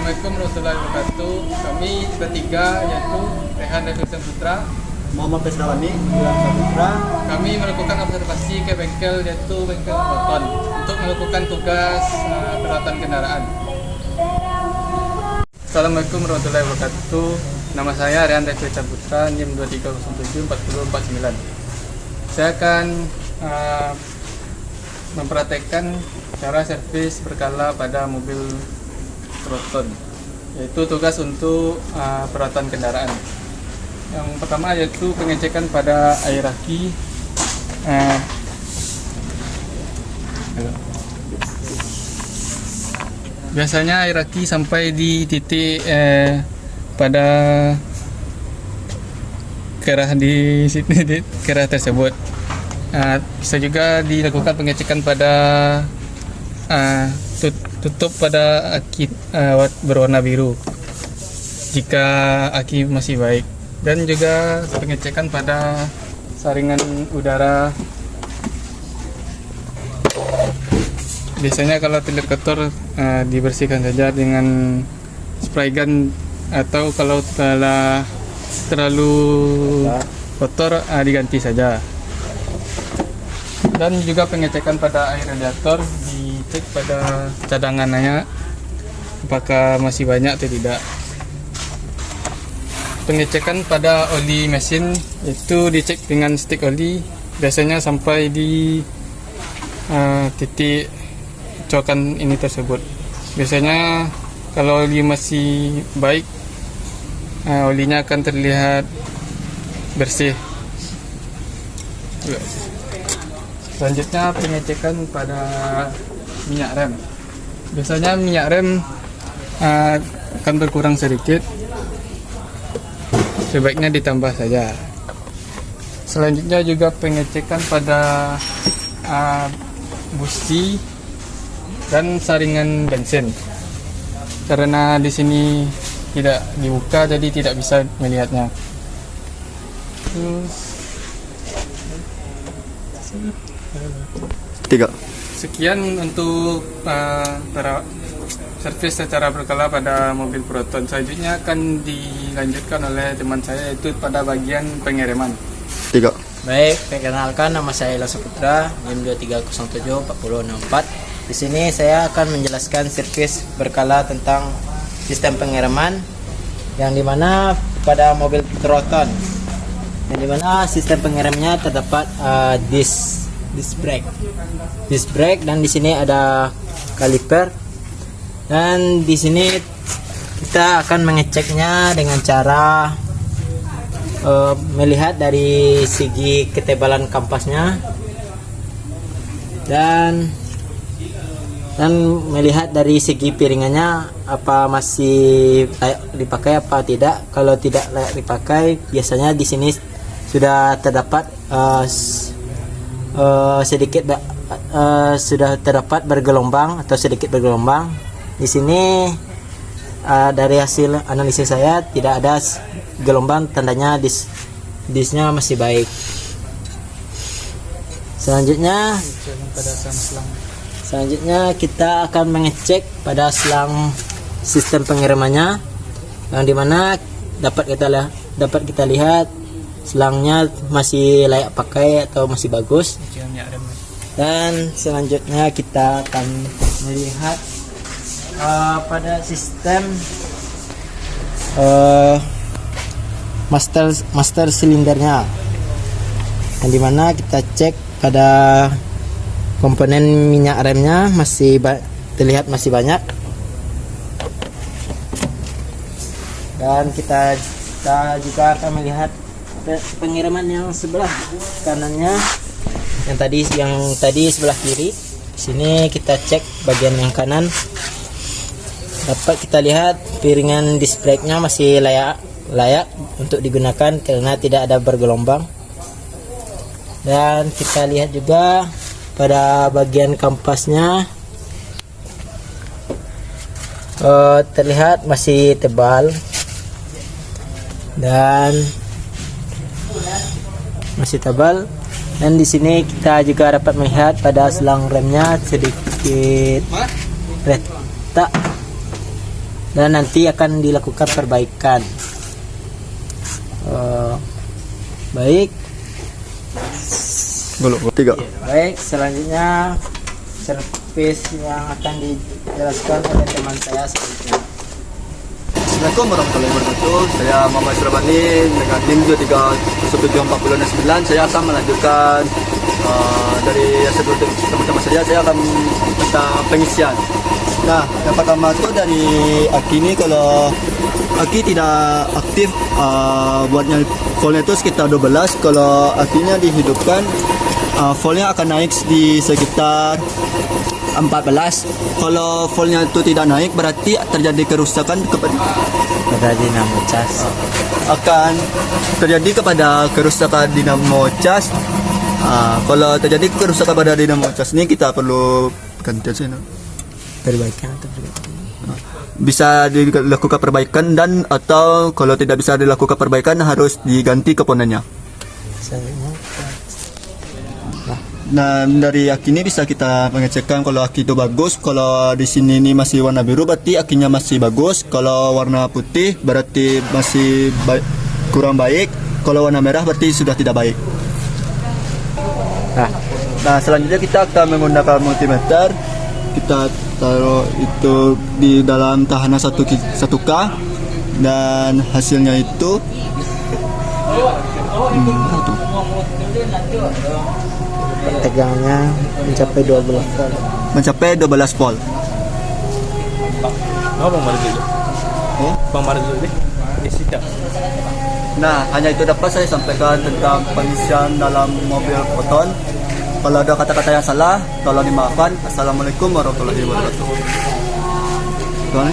Assalamualaikum warahmatullahi wabarakatuh. Kami bertiga yaitu Rehan dan Christian Putra, Muhammad Pesrawani, Ilham Saputra. kami melakukan observasi ke bengkel yaitu bengkel Proton untuk melakukan tugas perawatan kendaraan. Assalamualaikum warahmatullahi wabarakatuh. Nama saya Rehan dan Christian Putra, NIM 23074049. Saya akan mempraktekkan cara servis berkala pada mobil Proton, yaitu tugas untuk perawatan kendaraan. Yang pertama yaitu pengecekan pada air aki. Biasanya air aki sampai di titik pada kerah di sini, kerah tersebut. Bisa juga dilakukan pengecekan pada tutup pada aki berwarna biru jika aki masih baik, dan juga pengecekan pada saringan udara. Biasanya kalau terlihat kotor dibersihkan saja dengan spray gun, atau kalau telah terlalu kotor diganti saja. Dan juga pengecekan pada air radiator, dicek pada cadangannya apakah masih banyak atau tidak. Pengecekan pada oli mesin itu dicek dengan stik oli, biasanya sampai di titik cokan ini tersebut. Biasanya kalau oli masih baik, olinya akan terlihat bersih. Selanjutnya pengecekan pada minyak rem. Biasanya minyak rem akan berkurang sedikit, sebaiknya ditambah saja. Selanjutnya juga pengecekan pada busi dan saringan bensin. Karena di sini tidak dibuka, jadi tidak bisa melihatnya. Tiga. Sekian untuk servis secara berkala pada mobil Proton. Selanjutnya akan dilanjutkan oleh teman saya, yaitu pada bagian pengereman. Tiga. Baik, perkenalkan, nama saya Ilham Saputra, NIM 23074064. Di sini saya akan menjelaskan servis berkala tentang sistem pengereman, yang dimana pada mobil Proton, yang dimana sistem pengeremnya terdapat disc brake, dan di sini ada kaliper, dan di sini kita akan mengeceknya dengan cara melihat dari segi ketebalan kampasnya dan melihat dari segi piringannya apa masih layak dipakai apa tidak. Kalau tidak layak dipakai, biasanya di sini sudah terdapat sudah terdapat bergelombang atau sedikit bergelombang. Di sini dari hasil analisis saya tidak ada gelombang, tandanya disnya masih baik. Selanjutnya kita akan mengecek pada selang sistem pengeremannya, yang dimana dapat kita lihat selangnya masih layak pakai atau masih bagus. Dan selanjutnya kita akan melihat pada sistem master silindernya, yang dimana kita cek pada komponen minyak remnya masih terlihat masih banyak. Dan kita juga akan melihat pengiriman yang sebelah kanannya, yang tadi sebelah kiri. Di sini kita cek bagian yang kanan, dapat kita lihat piringan disc brake-nya masih layak untuk digunakan karena tidak ada bergelombang. Dan kita lihat juga pada bagian kampasnya terlihat masih tebal dan dan di sini kita juga dapat melihat pada selang remnya sedikit retak dan nanti akan dilakukan perbaikan. Baik. Dulu. 3. Baik, selanjutnya servis yang akan dijelaskan oleh teman saya selanjutnya. Assalamualaikum warahmatullahi wabarakatuh. Saya Muhammad Surabani dengan NIM 23174069. Saya akan melanjutkan dari sebelum teman-teman saya akan tentang pengisian. Nah, yang pertama itu dari aki ini, kalau aki tidak aktif buatnya voltnya itu sekitar 12. Kalau akinya dihidupkan, voltnya akan naik di sekitar 14. Kalau voltnya itu tidak naik, berarti terjadi kerusakan Pada dinamo cas. akan terjadi kepada kerusakan dinamo cas. Kalau terjadi kerusakan pada dinamo cas ini, kita perlu ganti sini. Perbaikan atau perbaikan. Bisa dilakukan perbaikan, dan atau kalau tidak bisa dilakukan perbaikan harus diganti komponennya. Selanjutnya, Nah, dari aki ini bisa kita pengecekan kalau aki itu bagus. Kalau di sini ini masih warna biru, berarti akinya masih bagus. Kalau warna putih berarti masih kurang baik. Kalau warna merah berarti sudah tidak baik. Nah, selanjutnya kita akan menggunakan multimeter. Kita taruh itu di dalam tahanan 1K, dan hasilnya itu tegangannya mencapai 12 volt. mencapai 12 volt. Bang Mario dulu. Bang Mario dulu deh. Isi dah. Nah, hanya itu dapat saya sampaikan tentang pengisian dalam mobil Proton. Kalau ada kata-kata yang salah, tolong dimaafkan. Assalamualaikum warahmatullahi wabarakatuh. Tuan,